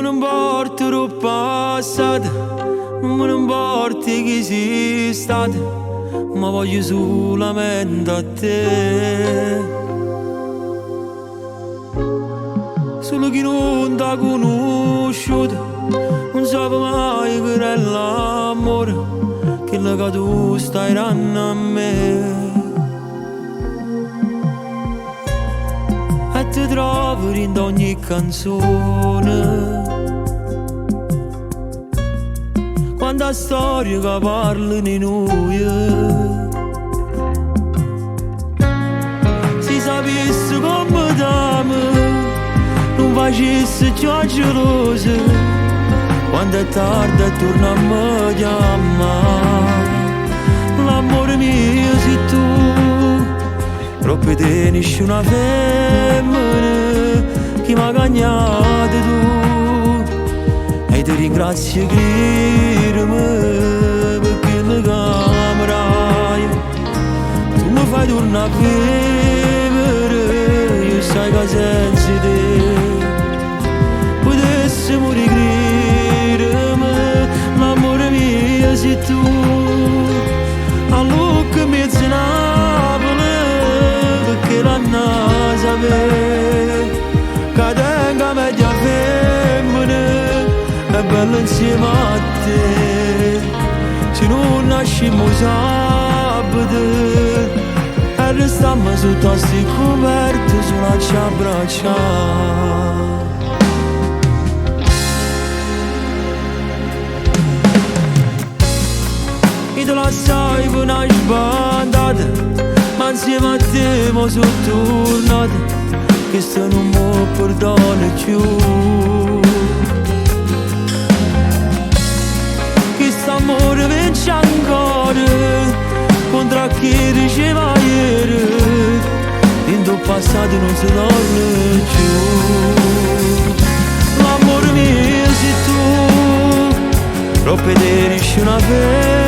non importa il passato, non me ne importa chi sei stato, ma voglio solamente a te. Solo chi non t'ha conosciuto non sape mai che è l'amore, che tu stai dando a me. E ti trovi in ogni canzone, quanta storia che parla di noi. Si sapesse come t'amo, non facesse ciò geloso, quando è tardi e torna a me chiamare. L'amore mio sei tu, troppo tenisci una femmina che mi ha cagnato tu, e ti ringrazio credimi perché le camerai tu mi fai tornare a vivere. Io sai che senza te potessimo ricredermi, l'amore mio sei tu, a Lucca mezzo Napoli, perché la sapere che tenga meglio femmine è bello insieme a te. Se non nascimmo sabato e restammo sotto a sti coperti sulla ci abbracciare. E te la sai per una sbandata, ma insieme a te mo sono tornata, che se non mi perdona più. Che st'amore vince ancora contro chi diceva ieri, in tuo passato non si torna più. L'amore mio sei tu, troppo tenisci una fede